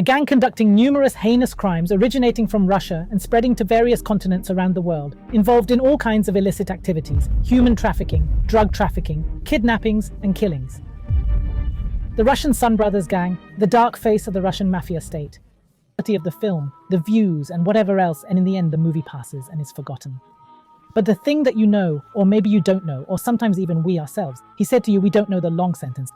gang conducting numerous heinous crimes originating from Russia and spreading to various continents around the world, involved in all kinds of illicit activities, human trafficking, drug trafficking, kidnappings, and killings. The Russian Sun Brothers gang, the dark face of the Russian mafia state. Of the film, the views, and whatever else, and in the end the movie passes and is forgotten. But the thing that you know, or maybe you don't know, or sometimes even we ourselves, he said to you, we don't know the long sentence.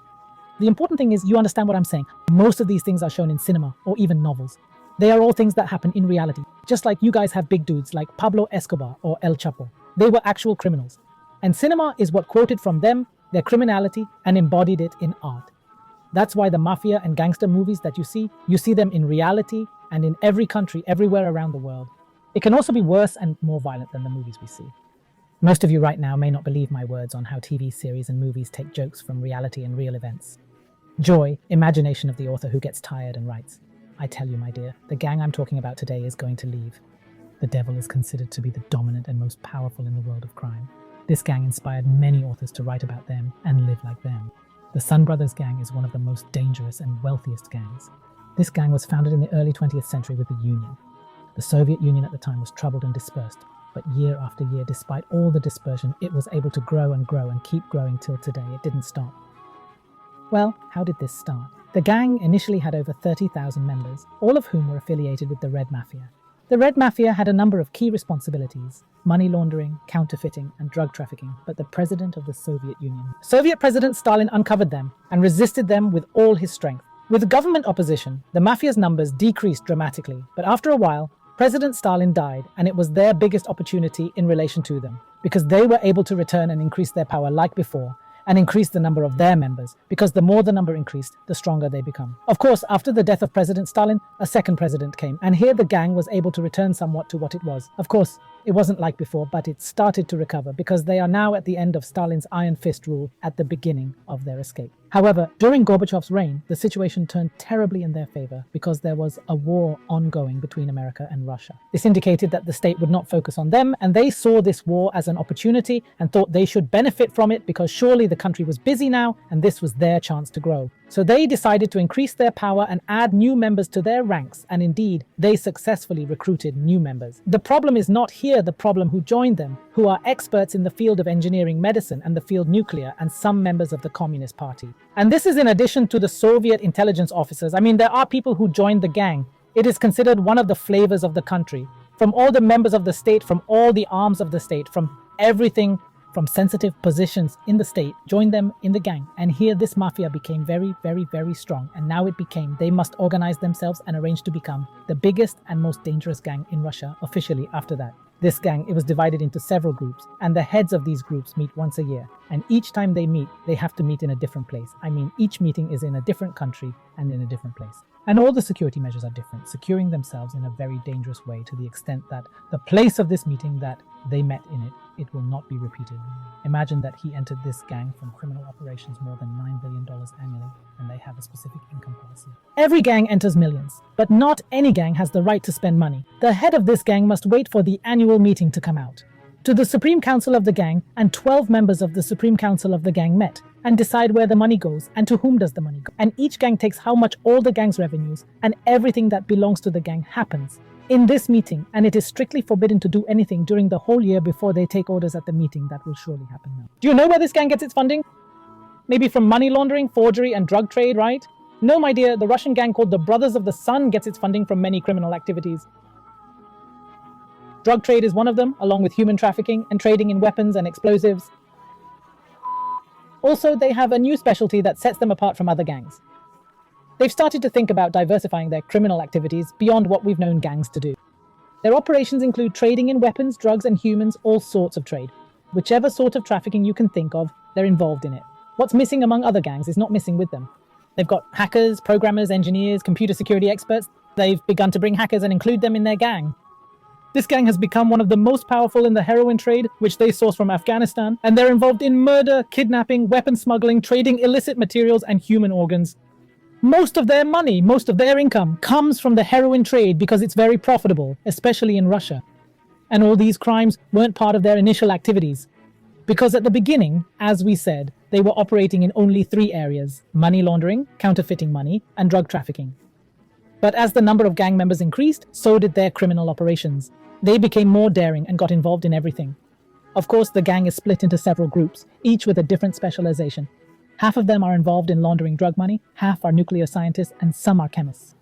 The important thing is you understand what I'm saying. Most of these things are shown in cinema or even novels. They are all things that happen in reality. Just like you guys have big dudes like Pablo Escobar or El Chapo. They were actual criminals. And cinema is what quoted from them, their criminality, and embodied it in art. That's why the mafia and gangster movies that you see them in reality and in every country, everywhere around the world. It can also be worse and more violent than the movies we see. Most of you right now may not believe my words on how TV series and movies take jokes from reality and real events. Joy, imagination of the author who gets tired and writes. I tell you, my dear, the gang I'm talking about today is going to leave. The devil is considered to be the dominant and most powerful in the world of crime. This gang inspired many authors to write about them and live like them. The Sun Brothers gang is one of the most dangerous and wealthiest gangs. This gang was founded in the early 20th century with the Union. The Soviet Union at the time was troubled and dispersed, but year after year, despite all the dispersion, it was able to grow and keep growing till today. It didn't stop. Well, how did this start? The gang initially had over 30,000 members, all of whom were affiliated with the Red Mafia. The Red Mafia had a number of key responsibilities: money laundering, counterfeiting, and drug trafficking, but the president of the Soviet Union. Soviet President Stalin uncovered them and resisted them with all his strength. With government opposition, the mafia's numbers decreased dramatically, but after a while, President Stalin died, and it was their biggest opportunity in relation to them, because they were able to return and increase their power like before, and increase the number of their members, because the more the number increased, the stronger they become. Of course, after the death of President Stalin, a second president came, and here the gang was able to return somewhat to what it was. Of course, it wasn't like before, but it started to recover, because they are now at the end of Stalin's iron fist rule at the beginning of their escape. However, during Gorbachev's reign, the situation turned terribly in their favor because there was a war ongoing between America and Russia. This indicated that the state would not focus on them, and they saw this war as an opportunity and thought they should benefit from it because surely the country was busy now and this was their chance to grow. So they decided to increase their power and add new members to their ranks, and indeed, they successfully recruited new members. The problem is not here the problem who joined them, who are experts in the field of engineering, medicine, and the field nuclear, and some members of the Communist Party. And this is in addition to the Soviet intelligence officers. I mean, there are people who joined the gang. It is considered one of the flavors of the country. From all the members of the state, from all the arms of the state, from everything, from sensitive positions in the state, joined them in the gang. And here this mafia became very, very, very strong. And now it became, they must organize themselves and arrange to become the biggest and most dangerous gang in Russia officially after that. This gang, it was divided into several groups, and the heads of these groups meet once a year. And each time they meet, they have to meet in a different place. I mean, each meeting is in a different country and in a different place. And all the security measures are different, securing themselves in a very dangerous way to the extent that the place of this meeting that they met in it will not be repeated. Imagine that he entered this gang from criminal operations more than $9 billion annually, and they have a specific income policy. Every gang enters millions, but not any gang has the right to spend money. The head of this gang must wait for the annual meeting to come out. To the Supreme Council of the gang, and 12 members of the Supreme Council of the gang met and decide where the money goes and to whom does the money go. And each gang takes how much all the gang's revenues and everything that belongs to the gang happens in this meeting, and it is strictly forbidden to do anything during the whole year before they take orders at the meeting. That will surely happen now. Do you know where this gang gets its funding? Maybe from money laundering, forgery, and drug trade, right? No, my dear, the Russian gang called the Brothers of the Sun gets its funding from many criminal activities. Drug trade is one of them, along with human trafficking and trading in weapons and explosives. Also, they have a new specialty that sets them apart from other gangs. They've started to think about diversifying their criminal activities beyond what we've known gangs to do. Their operations include trading in weapons, drugs, and humans, all sorts of trade. Whichever sort of trafficking you can think of, they're involved in it. What's missing among other gangs is not missing with them. They've got hackers, programmers, engineers, computer security experts. They've begun to bring hackers and include them in their gang. This gang has become one of the most powerful in the heroin trade, which they source from Afghanistan, and they're involved in murder, kidnapping, weapon smuggling, trading illicit materials, and human organs. Most of their money, most of their income comes from the heroin trade because it's very profitable, especially in Russia. And all these crimes weren't part of their initial activities. Because at the beginning, as we said, they were operating in only 3 areas: money laundering, counterfeiting money, and drug trafficking. But as the number of gang members increased, so did their criminal operations. They became more daring and got involved in everything. Of course, the gang is split into several groups, each with a different specialization. Half of them are involved in laundering drug money, half are nuclear scientists, and some are chemists.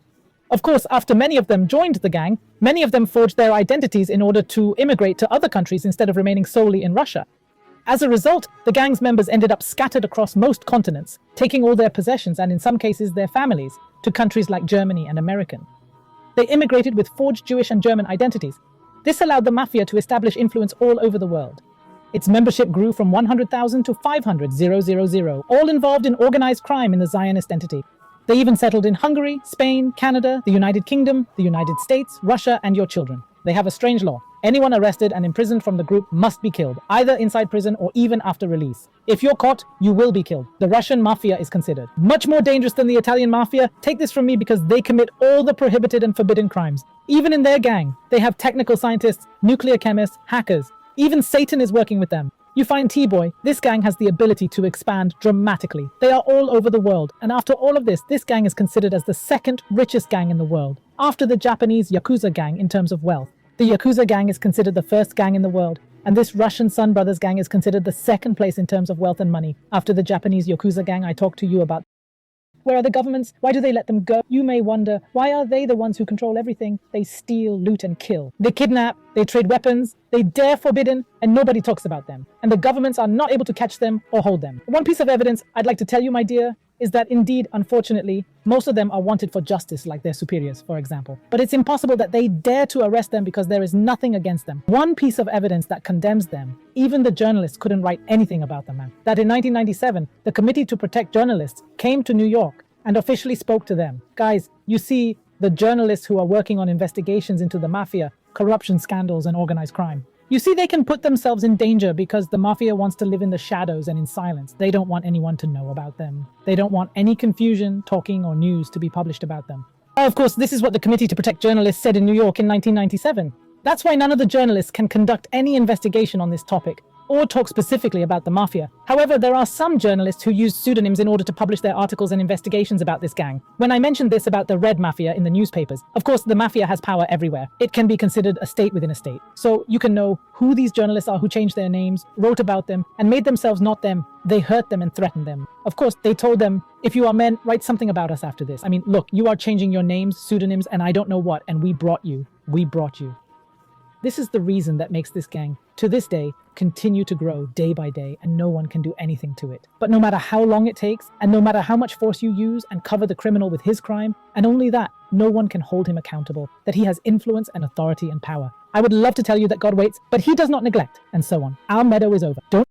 Of course, after many of them joined the gang, many of them forged their identities in order to immigrate to other countries instead of remaining solely in Russia. As a result, the gang's members ended up scattered across most continents, taking all their possessions and in some cases their families to countries like Germany and America. They immigrated with forged Jewish and German identities. This allowed the mafia to establish influence all over the world. Its membership grew from 100,000 to 500,000, all involved in organized crime in the Zionist entity. They even settled in Hungary, Spain, Canada, the United Kingdom, the United States, Russia, and your children. They have a strange law. Anyone arrested and imprisoned from the group must be killed, either inside prison or even after release. If you're caught, you will be killed. The Russian mafia is considered much more dangerous than the Italian mafia. Take this from me because they commit all the prohibited and forbidden crimes. Even in their gang, they have technical scientists, nuclear chemists, hackers. Even Satan is working with them. You find T-Boy, this gang has the ability to expand dramatically. They are all over the world, and after all of this gang is considered as the second richest gang in the world, after the Japanese Yakuza gang in terms of wealth. The Yakuza gang is considered the first gang in the world, and this Russian Sun Brothers gang is considered the second place in terms of wealth and money, after the Japanese Yakuza gang I talked to you about. Where are the governments? Why do they let them go? You may wonder, why are they the ones who control everything? They steal, loot, and kill. They kidnap, they trade weapons, they dare forbidden, and nobody talks about them. And the governments are not able to catch them or hold them. One piece of evidence I'd like to tell you, my dear, is that indeed, unfortunately, most of them are wanted for justice, like their superiors, for example. But it's impossible that they dare to arrest them because there is nothing against them. One piece of evidence that condemns them, even the journalists couldn't write anything about them, man. That in 1997, the Committee to Protect Journalists came to New York and officially spoke to them. Guys, you see, the journalists who are working on investigations into the mafia, corruption scandals, and organized crime. You see, they can put themselves in danger because the mafia wants to live in the shadows and in silence. They don't want anyone to know about them. They don't want any confusion, talking, or news to be published about them. Of course, this is what the Committee to Protect Journalists said in New York in 1997. That's why none of the journalists can conduct any investigation on this topic or talk specifically about the mafia. However, there are some journalists who use pseudonyms in order to publish their articles and investigations about this gang. When I mentioned this about the Red Mafia in the newspapers, of course the mafia has power everywhere. It can be considered a state within a state. So you can know who these journalists are who changed their names, wrote about them, and made themselves not them. They hurt them and threatened them. Of course, they told them, if you are men, write something about us after this. I mean, look, you are changing your names, pseudonyms, and I don't know what, and we brought you. We brought you. This is the reason that makes this gang, to this day, continue to grow day by day, and no one can do anything to it. But no matter how long it takes, and no matter how much force you use and cover the criminal with his crime, and only that, no one can hold him accountable, that he has influence and authority and power. I would love to tell you that God waits, but he does not neglect, and so on. Our meadow is over. Don't